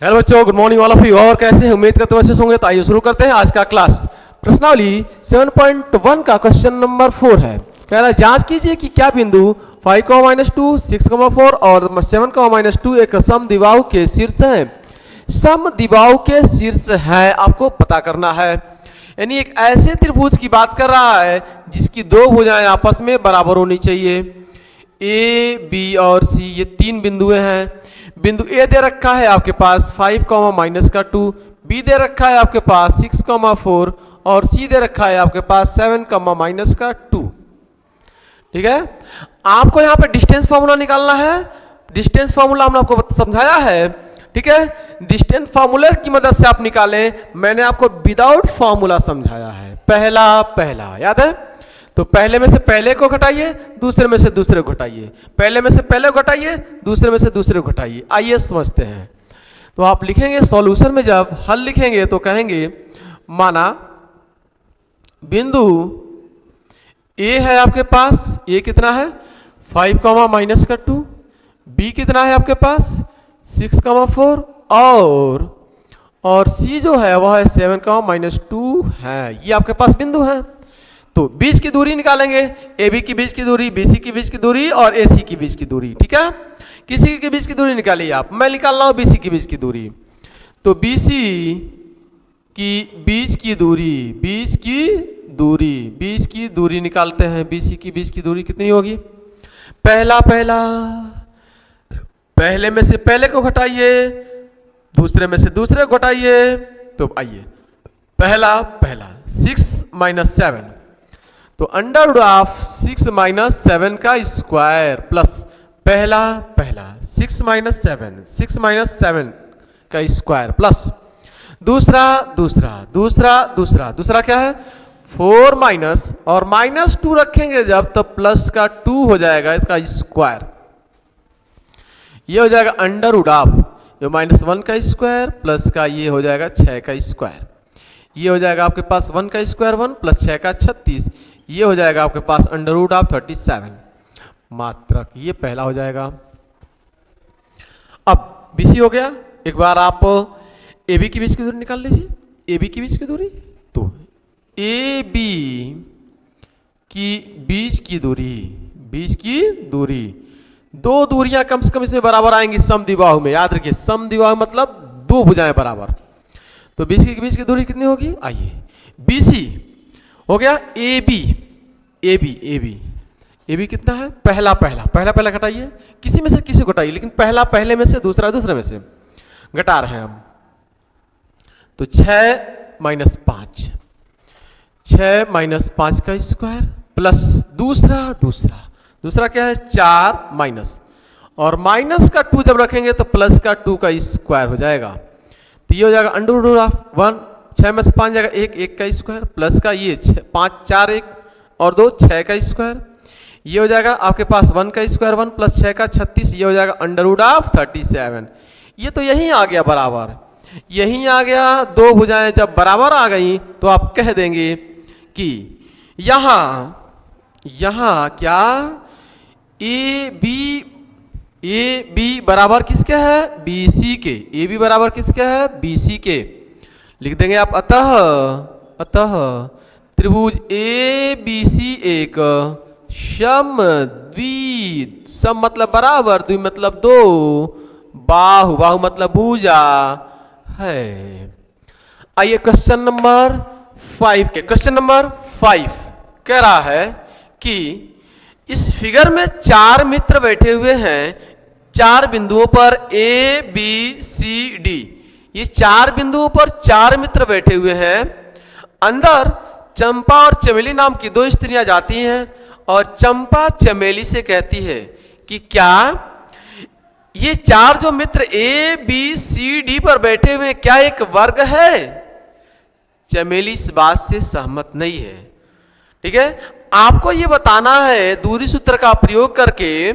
Hello बच्चों, good morning all of you. और कैसे हैं? उम्मीद करते अच्छे होंगे। तो आइए शुरू करते हैं आज का क्लास। प्रश्नावली 7.1 का क्वेश्चन नंबर 4 है। कह रहा है जांच कीजिए कि क्या बिंदु 5,-2, 6,4 और 7,-2 एक समद्विबाहु के शीर्ष हैं। समद्विबाहु के शीर्ष है आपको पता करना है। यानी एक ऐसे त्रिभुज की बात कर रहा है जिसकी दो भुजाएं आपस में बराबर होनी चाहिए। ए, बी और सी ये तीन बिंदुएं हैं। बिंदु ए दे रखा है आपके पास 5,-2, बी दे रखा है आपके पास 6,4 और सी दे रखा है आपके पास 7,-2। ठीक है, आपको यहां पे डिस्टेंस फॉर्मूला निकालना है। डिस्टेंस फॉर्मूला हमने आपको समझाया है। ठीक है, डिस्टेंस फॉर्मूले की मदद से आप निकालें। मैंने आपको विदाउट फॉर्मूला समझाया है। पहला याद है? तो पहले में से पहले को घटाइए, दूसरे में से दूसरे को घटाइए, पहले में से पहले को घटाइए, दूसरे में से दूसरे को घटाइए। आइए समझते हैं। तो आप लिखेंगे सॉल्यूशन में, जब हल लिखेंगे तो कहेंगे माना बिंदु ए है आपके पास, ए कितना है 5,-2, बी कितना है आपके पास 6,4 और सी जो है वह है 7,-2 है। ये आपके पास बिंदु है। तो बीच की दूरी निकालेंगे, ए बी की बीच की दूरी, बी सी की बीच की दूरी और ए सी की बीच की दूरी। ठीक है, किसी के बीच की दूरी निकालिए आप। मैं निकाल रहा हूं बी सी की बीच की दूरी। तो बी सी की बीच की दूरी निकालते हैं। बी सी की बीच की दूरी कितनी होगी? पहले में से पहले को घटाइए, दूसरे में से दूसरे को घटाइए। तो आइए पहला 6-7, तो अंडर रूट ऑफ 6-7 का स्क्वायर प्लस पहला 6-7 का स्क्वायर प्लस दूसरा क्या है 4 माइनस और -2 रखेंगे जब, तब प्लस का 2 हो जाएगा इसका स्क्वायर। ये हो जाएगा अंडर रूट ऑफ -1 का स्क्वायर प्लस का ये हो जाएगा 6 का स्क्वायर। ये हो जाएगा आपके पास 1 का स्क्वायर 1 प्लस 6 का 36। ये हो जाएगा आपके पास अंडर रूट ऑफ 37 मात्रक। ये पहला हो जाएगा। अब बीसी हो गया। एक बार आप ए बी की बीच की दूरी निकाल लीजिए। ए बी की बीच की दूरी, तो ए बी की बीच की दूरी दो दूरियां कम से कम इसमें बराबर आएंगी समद्विबाहु में। याद रखिए, समद्विबाहु मतलब दो भुजाएं बराबर। तो बीसी के बीच की दूरी कितनी होगी? आइए, बीसी हो गया ए बी कितना है? पहला घटाइए, किसी में से किसी को घटाइए, लेकिन पहला पहले में से, दूसरा दूसरे में से घटा रहे हैं हम। तो 6-5 का स्क्वायर प्लस दूसरा क्या है 4 माइनस और माइनस का 2 जब रखेंगे तो प्लस का 2 का स्क्वायर हो जाएगा। तो ये हो जाएगा अंडर रूट ऑफ 1, 6 में से 5 जाएगा 1 का स्क्वायर प्लस का ये 5 4 1 और 2 6 का स्क्वायर। ये हो जाएगा आपके पास 1 का स्क्वायर 1 प्लस 6 का 36। ये हो जाएगा अंडर रूट ऑफ 37। ये तो यहीं आ गया बराबर, यहीं आ गया। दो भुजाएं जब बराबर आ गई तो आप कह देंगे कि यहां क्या ए बी बराबर किसके है? बी सी के। ए बी बराबर किसके है? बी सी के। लिख देंगे आप अतः त्रिभुज ए बी सी एक सम मतलब बराबर, द्वि मतलब दो, बाहु मतलब भुजा है। आइए क्वेश्चन नंबर 5 के। क्वेश्चन नंबर 5 कह रहा है कि इस फिगर में 4 मित्र बैठे हुए हैं 4 बिंदुओं पर ए बी सी डी। ये 4 बिंदुओं पर 4 मित्र बैठे हुए हैं। अंदर चंपा और चमेली नाम की 2 स्त्रियां जाती हैं और चंपा चमेली से कहती है कि क्या ये 4 जो मित्र ए बी सी डी पर बैठे हुए हैं क्या एक वर्ग है? चमेली इस बात से सहमत नहीं है। ठीक है, आपको ये बताना है दूरी सूत्र का प्रयोग करके,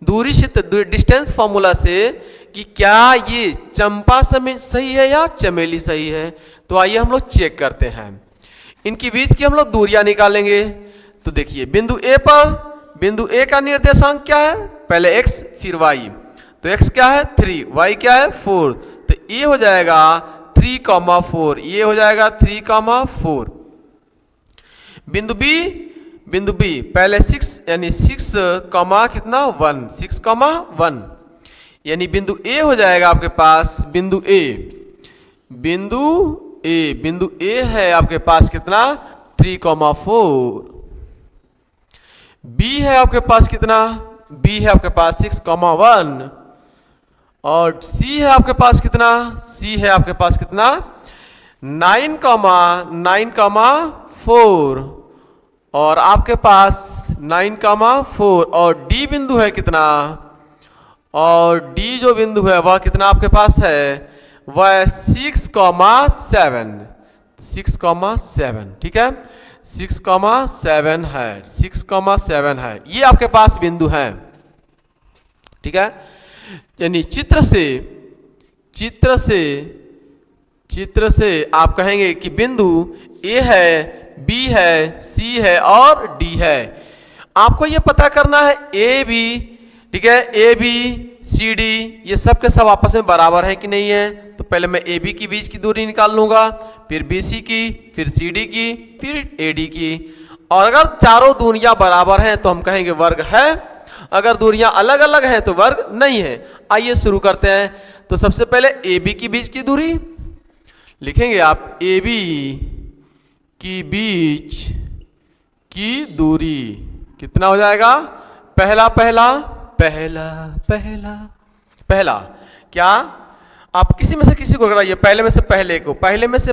दूरी सूत्र डिस्टेंस फॉर्मूला से, कि क्या ये चंपा सही है या चमेली सही है। तो आइए हम लोग चेक करते हैं। इनकी बीच की हम लोग दूरियां निकालेंगे। तो देखिए बिंदु ए का निर्देशांक क्या है? पहले x फिर y। तो x क्या है 3, y क्या है 4। तो ये हो जाएगा 3,4, ये हो जाएगा 3,4। बिंदु बी पहले 6 यानी 6 कॉमा कितना 1, 6,1 यानी बिंदु ए हो जाएगा आपके पास बिंदु ए है आपके पास कितना 3,4। बी है आपके पास कितना, बी है आपके पास 6,1 और सी है आपके पास कितना, सी है आपके पास कितना 9,4 और आपके पास 9,4 और डी बिंदु है कितना, और डी जो बिंदु है वह कितना आपके पास है, वह 6,7, ठीक है 6,7 है, 6,7 है, ये आपके पास बिंदु हैं, ठीक है। यानी चित्र से आप कहेंगे कि बिंदु ए है, बी है, सी है और डी है। आपको ये पता करना है ए बी, ठीक है, ए बी सी डी ये सब के सब आपस में बराबर है कि नहीं है। तो पहले मैं ए बी की बीच की दूरी निकाल लूंगा, फिर बी सी की, फिर सी डी की, फिर ए डी की। और अगर चारों दूरियां बराबर हैं तो हम कहेंगे वर्ग है, अगर दूरियां अलग अलग हैं तो वर्ग नहीं है। आइए शुरू करते हैं। तो सबसे पहले ए बी की बीच की दूरी लिखेंगे आप, ए बी की बीच की दूरी कितना हो जाएगा, पहला क्या, आप किसी में से किसी को घटाइए, पहले में से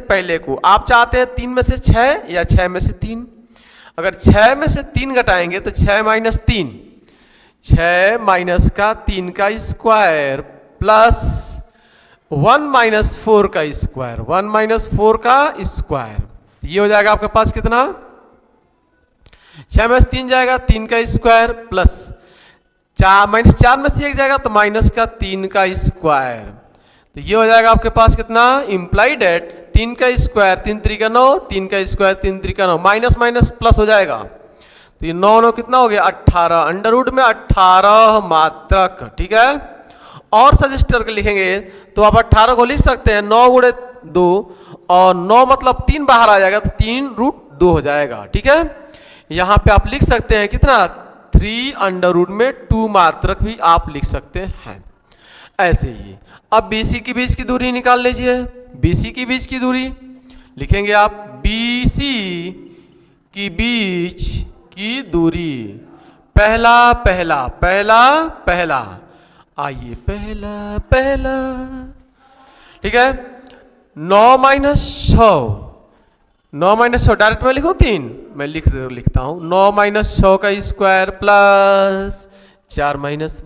पहले को आप चाहते हैं 3 में से 6 या 6 में से 3। अगर 6 में से 3 घटाएंगे तो 6 माइनस 3, 6 माइनस का 3 का स्क्वायर प्लस 1 माइनस 4 का स्क्वायर, 1 माइनस 4 का स्क्वायर, ये हो जाएगा आपके पास कितना, 6 में से 3 जाएगा 3 का स्क्वायर प्लस 4 माइनस 4 में से 1 जाएगा तो माइनस का 3 का स्क्वायर, तो ये हो जाएगा आपके पास कितना, इम्प्लाइड एट 3 का स्क्वायर 3 3 का 9, 3 का स्क्वायर 3 3 का 9, माइनस माइनस प्लस हो जाएगा। तो ये 9 कितना हो गया 18, अंडर रूट में 18 मात्रक, ठीक है। और सजेस्ट करके लिखेंगे तो आप 18 को लिख सकते हैं 9 गुणे 2 और 9 मतलब 3 बाहर आ जाएगा तो 3 रूट 2 हो जाएगा, ठीक है। यहां पे आप लिख सकते हैं कितना 3 अंडर रूट में 2 मात्रक भी आप लिख सकते हैं, ऐसे ही। अब BC की बीच की दूरी निकाल लीजिए, BC की बीच की दूरी लिखेंगे आप, BC की बीच की दूरी पहला, आइए पहला, ठीक है। 9 माइनस 6 डायरेक्ट में लिखो 3, मैं लिखता हूं 9 माइनस 6 का स्क्वायर प्लस 4 माइनस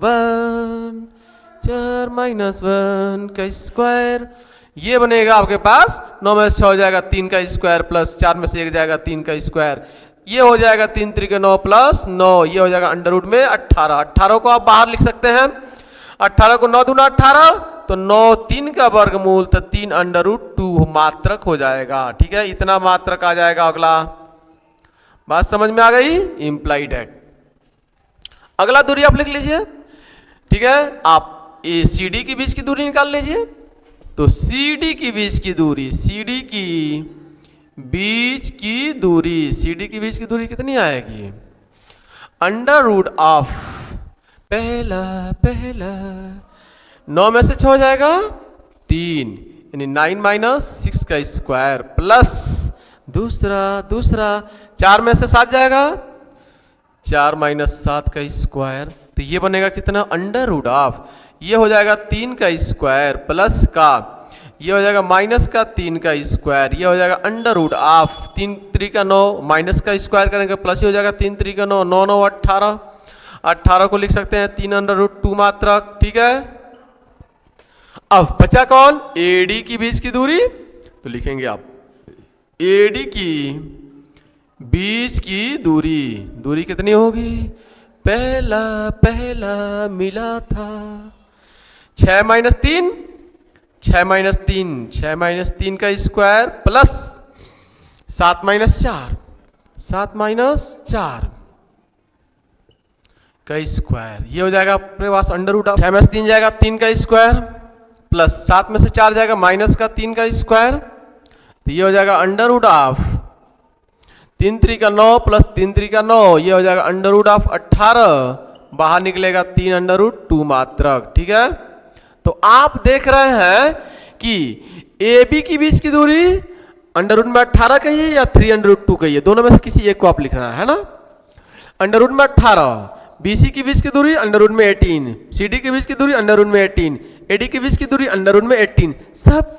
1 का स्क्वायर, ये बनेगा आपके पास 9 में से 6 हो जाएगा 3 का स्क्वायर प्लस 4 में से 1 जाएगा 3 का स्क्वायर, ये हो जाएगा 3 3 के 9 प्लस 9, ये हो जाएगा अंडर रूट में 18 को आप बाहर लिख सकते हैं, 18 को 9 दूना 18 तो 9 3 का वर्गमूल तो 3 अंडर रूट 2 मात्रक हो जाएगा, ठीक है। इतना मात्रक आ जाएगा। अगला बात समझ में आ गई, इम्प्लाइड एट। अगला दूरी आप लिख लीजिए, ठीक है। आप CD की बीच की दूरी निकाल लीजिए, तो CD की बीच की दूरी कितनी आएगी, अंडर रूट ऑफ पहला 9 में से 6 जाएगा 3 यानी 9 माइनस 6 का स्क्वायर प्लस दूसरा 4 में से 7 जाएगा 4 माइनस 7 का स्क्वायर, तो ये बनेगा कितना, अंडर रूट ऑफ, ये हो जाएगा 3 का स्क्वायर प्लस का, ये हो जाएगा माइनस का 3 का स्क्वायर, ये हो जाएगा अंडर रूट ऑफ 3 3 का 9 माइनस का स्क्वायर करेंगे प्लस, ये हो जाएगा 3 3 का 9 9 9 18 को लिख सकते हैं 3 अंडर रूट 2 मात्रक, ठीक है। अब बचा कौन, AD की बीच की दूरी, तो लिखेंगे आप AD की बीच की दूरी कितनी होगी, पहला मिला था 6 माइनस 3 का स्क्वायर प्लस 7 माइनस 4 का स्क्वायर, ये हो जाएगा अपने पास अंडर रूट ऑफ 6 माइनस 3 जाएगा 3 का स्क्वायर प्लस 7 में से 4 जाएगा माइनस का 3 का स्क्वायर, तो ये हो जाएगा अंडर रूट ऑफ 3 3 का 9 प्लस 3 3 का 9, ये हो जाएगा अंडर रूट ऑफ 18, बाहर निकलेगा 3 अंडर रूट 2 मात्रक। ठीक है, तो आप देख रहे हैं कि ए बी की बीच की दूरी अंडर रूट में 18 कहिए या 3 अंडर रूट 2 कहिए, दोनों में से किसी एक को आप लिखना है ना। अंडर रूट में 18, बीसी की बीच की दूरी अंडर रूट में 18, सीडी के बीच की दूरी अंडर रूट में 18, एडी के बीच की दूरी अंडर रूट में 18, सब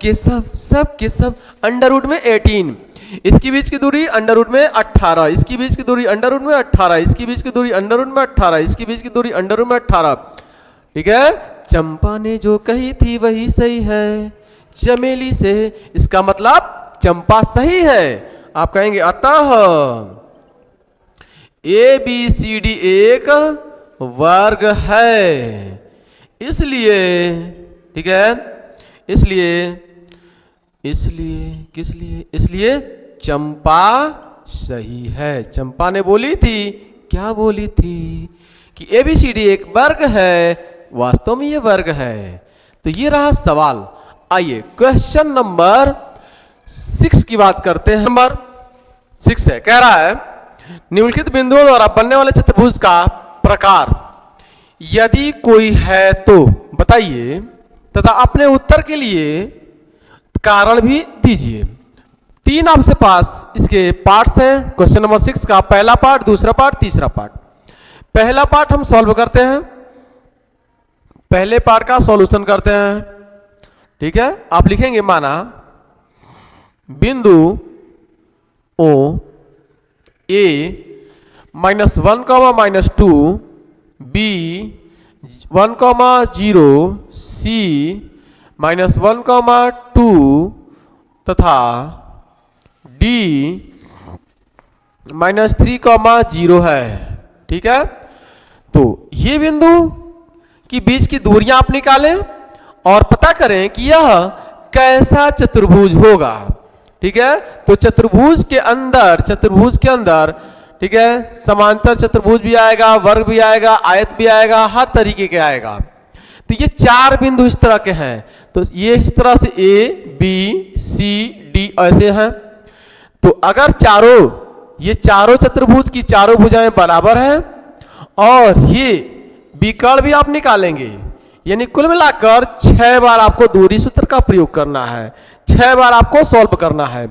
के सब अंडर रूट में 18। इसकी बीच की दूरी अंडर रूट में 18, इसकी बीच की दूरी अंडर रूट में 18, इसकी बीच की दूरी अंडर रूट में 18, इसकी बीच की दूरी अंडर रूट में 18। ठीक है, चंपा ने जो कही थी वही सही है चमेली से, इसका मतलब चंपा सही है। आप कहेंगे अतः ए बी सी डी एक वर्ग है, इसलिए, ठीक है, इसलिए चंपा सही है। चंपा ने बोली थी, क्या बोली थी, कि ए बी सी डी एक वर्ग है, वास्तव में ये वर्ग है। तो ये रहा सवाल। आइए क्वेश्चन नंबर 6 की बात करते हैं। नंबर 6 है, कह रहा है निम्नलिखित बिंदुओं द्वारा बनने वाले चतुर्भुज का प्रकार यदि कोई है तो बताइए तथा अपने उत्तर के लिए कारण भी दीजिए। 3 आपसे पास इसके पार्ट्स हैं क्वेश्चन नंबर 6 का, पहला पार्ट, दूसरा पार्ट, तीसरा पार्ट। पहला पार्ट हम सॉल्व करते हैं, पहले पार्ट का सॉल्यूशन करते हैं। ठीक है, आप लिखेंगे माना बिंदु ओ ए -1, -2, बी 1, 0, सी -1, 2 तथा डी -3, 0 है। ठीक है, तो ये बिंदु की बीच की दूरियां आप निकालें और पता करें कि यह कैसा चतुर्भुज होगा। ठीक है, तो चतुर्भुज के अंदर ठीक है, समांतर चतुर्भुज भी आएगा, वर्ग भी आएगा, आयत भी आएगा, हर तरीके के आएगा। तो ये 4 बिंदु इस तरह के हैं, तो ये इस तरह से ए बी सी डी ऐसे हैं। तो अगर ये चारों चतुर्भुज की चारों भुजाएं बराबर हैं और ये विकर्ण भी आप निकालेंगे, यानी कुल मिलाकर 6 बार आपको दूरी सूत्र का प्रयोग करना है, 6 बार आपको सॉल्व करना है।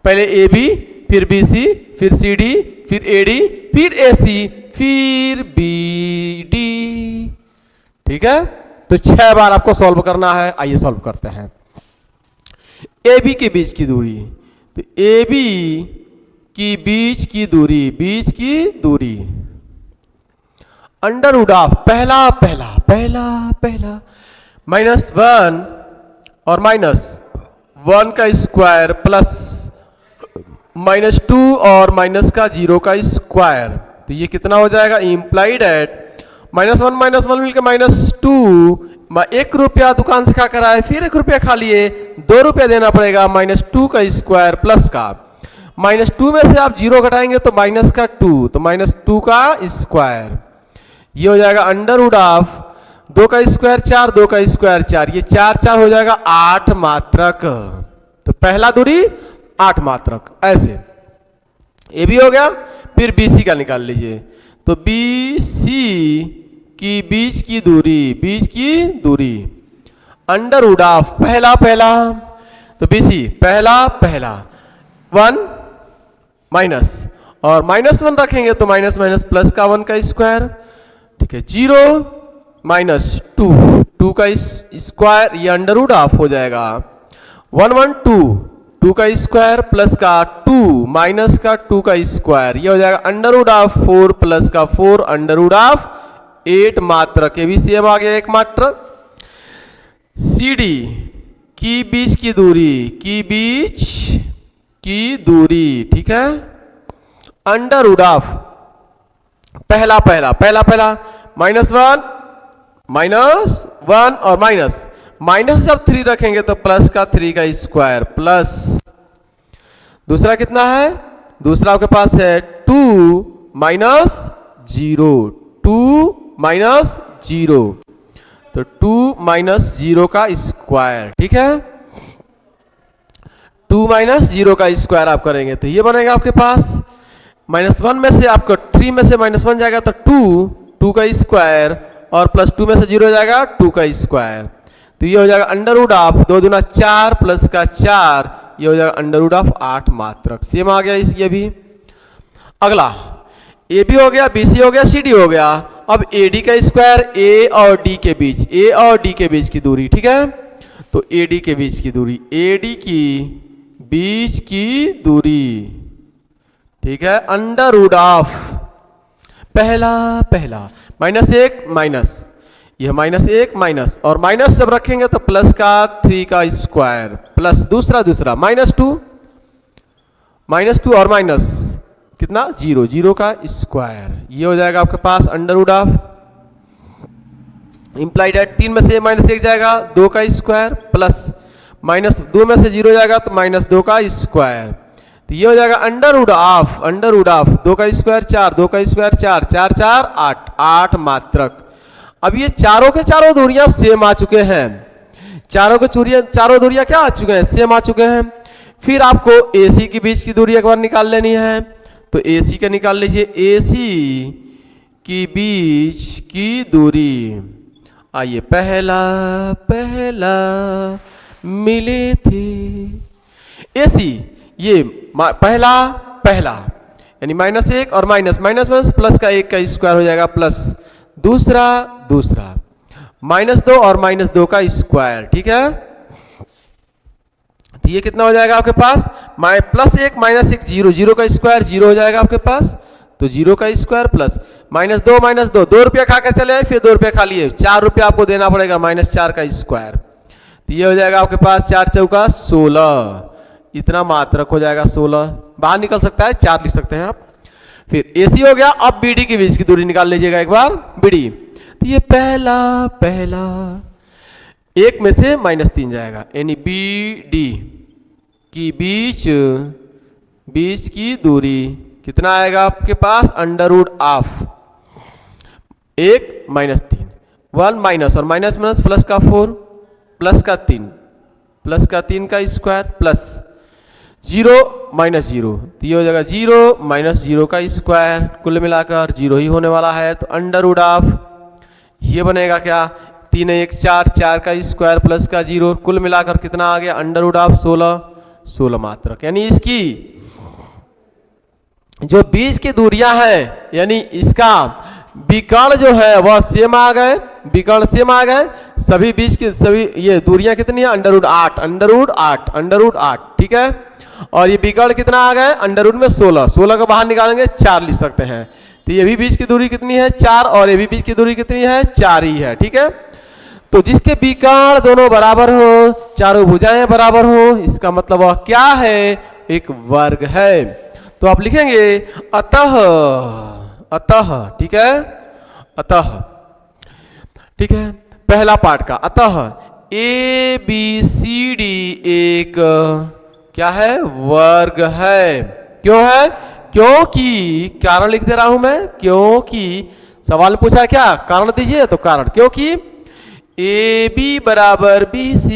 पहले ए बी, फिर बी सी, फिर सी डी, फिर ए डी, फिर ए सी, फिर बी डी। ठीक है, तो 6 बार आपको सॉल्व करना है। आइए सॉल्व करते हैं। ए बी के बीच की दूरी, तो ए बी की बीच की दूरी अंडर रूट ऑफ पहला -1 और -1 का स्क्वायर प्लस -2 और माइनस का 0 का स्क्वायर, तो ये कितना हो जाएगा, इम्प्लाइड एट -1 मिलकर -2, 1 रुपया दुकान से खा कर आए, फिर 1 रुपया खा लिए, 2 रुपया देना पड़ेगा, -2 का स्क्वायर प्लस का -2 में से आप 0 घटाएंगे तो -2, तो -2 का स्क्वायर, ये हो जाएगा अंडर रूट ऑफ 2 का स्क्वायर 4, 2 का स्क्वायर 4, ये 4 4 हो जाएगा 8 मात्रक। तो पहला दूरी 8 मात्रक। ऐसे ये भी हो गया। फिर BC का निकाल लीजिए, तो BC की बीच की दूरी अंडर रूट ऑफ पहला, तो BC पहला 1 माइनस और -1 रखेंगे तो माइनस प्लस का 1 का स्क्वायर, ठीक है, 0 -2 का स्क्वायर, ये अंडर रूट ऑफ हो जाएगा 1 2 का स्क्वायर प्लस का 2 माइनस का 2 का स्क्वायर, ये हो जाएगा अंडर रूट ऑफ 4 प्लस का 4 अंडर रूट ऑफ 8 मात्रक। ये भी सेम आ गया 1 मात्रक। CD की बीच की दूरी, ठीक है, अंडर रूट ऑफ पहला -1 और माइनस जब 3 रखेंगे तो प्लस का 3 का स्क्वायर प्लस, दूसरा कितना है, दूसरा आपके पास है 2 -0, 2 -0, तो 2 माइनस 0 का स्क्वायर, ठीक है। 2 माइनस 0 का स्क्वायर आप करेंगे तो ये बनेगा आपके पास -1 में से आपको 3 में से -1 जाएगा तो 2 का स्क्वायर और प्लस 2 में से 0 जाएगा 2 का स्क्वायर। तो ये हो जाएगा अंडर रूट ऑफ 2 दूना 4 प्लस का 4, ये हो जाएगा अंडर रूट ऑफ 8 मात्रक। सेम आ गया ये भी। अगला ए बी हो गया, बी सी हो गया, सी डी हो गया। अब ए डी का स्क्वायर ए और डी के बीच, ए और डी के बीच की दूरी, ठीक है। तो ए डी के बीच की दूरी, ए डी की बीच की दूरी, ठीक है, अंडर रूट ऑफ पहला -1 माइनस, यह -1 माइनस और माइनस जब रखेंगे तो प्लस का 3 का स्क्वायर प्लस दूसरा -2 और माइनस कितना 0 का स्क्वायर, ये हो जाएगा आपके पास under root of implied at 3 में से -1 जाएगा 2 का स्क्वायर प्लस -2 में से 0 जाएगा तो -2 का स्क्वायर। तो ये हो जाएगा अंडर रूट ऑफ 2 का स्क्वायर 4, 2 का स्क्वायर 4, 4 4 8 मात्रक। अब ये चारों के चारों दूरियां सेम आ चुके हैं, चारों दूरियां क्या आ चुके हैं, सेम आ चुके हैं। फिर आपको AC की बीच की दूरी एक बार निकाल लेनी है, तो AC का निकाल लीजिए, AC की बीच की दूरी, आइए पहला मिले थे AC, ये पहला यानी -1 और माइनस प्लस का 1 का स्क्वायर हो जाएगा प्लस दूसरा -2 और -2 का स्क्वायर, ठीक है। तो ये कितना हो जाएगा आपके पास +1 -1 0 का स्क्वायर 0 हो जाएगा आपके पास, तो 0 का स्क्वायर प्लस -2 2 रुपया खा के चले आए, फिर 2 रुपया खा लिए, 4 रुपया आपको देना पड़ेगा -4 का स्क्वायर। तो ये हो जाएगा आपके पास 4 चौका 16, इतना मात्रक हो जाएगा 16, बाहर निकल सकता है 4 लिख सकते हैं आप। फिर AC हो गया। अब BD की बीच की दूरी निकाल लीजिएगा एक बार, BD, तो ये पहला 1 में से -3 जाएगा, यानी BD की बीच की दूरी कितना आएगा आपके पास अंडर रूट ऑफ 1 -3, 1 माइनस और माइनस प्लस का 4 प्लस का 3 का स्क्वायर प्लस 0 -0, तो ये हो जाएगा 0 -0 का स्क्वायर, कुल मिलाकर 0 ही होने वाला है। तो अंडर रूट ऑफ ये बनेगा क्या 3 1 4 का स्क्वायर प्लस का 0, कुल मिलाकर कितना आ गया अंडर रूट ऑफ 16 मात्रक। यानी इसकी जो बीच की दूरियां हैं, यानी इसका विकर्ण जो है वह सेम आ गए, विकर्ण सेम आ गए, सभी बीच की सभी ये दूरियां कितनी है अंडर रूट 8, ठीक है। और ये विकर्ण कितना आ गए अंडर रूट में 16 को बाहर निकालेंगे 4 लिख सकते हैं। तो ये भी बीच की दूरी कितनी है 4 और ये भी बीच की दूरी कितनी है 4 ही है, ठीक है। तो जिसके विकर्ण दोनों बराबर हो, चारों भुजाएं बराबर हो, इसका मतलब वह क्या है, एक वर्ग है। तो आप लिखेंगे अतः, ठीक है, अतः, ठीक है, पहला पार्ट का अतः ABCD एक क्या है वर्ग है। क्यों है, क्योंकि कारण लिख दे रहा हूं मैं, क्योंकि सवाल पूछा क्या कारण दीजिए, तो कारण क्योंकि AB बराबर BC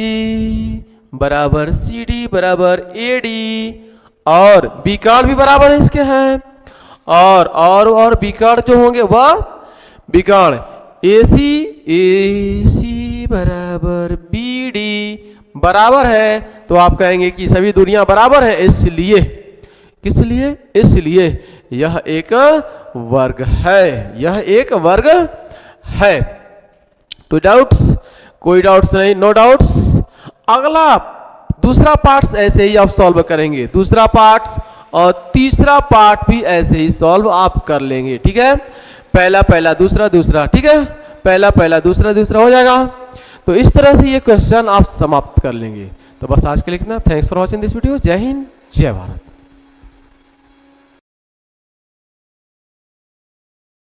बराबर CD बराबर AD और विकर्ण भी बराबर इसके हैं, और विकर्ण जो होंगे वह विकर्ण AC बराबर BD बराबर है। तो आप कहेंगे कि सभी दूरियां बराबर है, इसलिए किस लिए, इसलिए यह एक वर्ग है, यह एक वर्ग है। तो डाउट्स, कोई डाउट्स नहीं, नो डाउट्स। अगला दूसरा पार्ट ऐसे ही आप सॉल्व करेंगे, दूसरा पार्ट और तीसरा पार्ट भी ऐसे ही सॉल्व आप कर लेंगे, ठीक है। पहला दूसरा, ठीक है, पहला दूसरा हो जाएगा। तो इस तरह से ये क्वेश्चन आप समाप्त कर लेंगे। तो बस आज के लिए इतना। Thanks for watching this video. जय हिंद, जय भारत।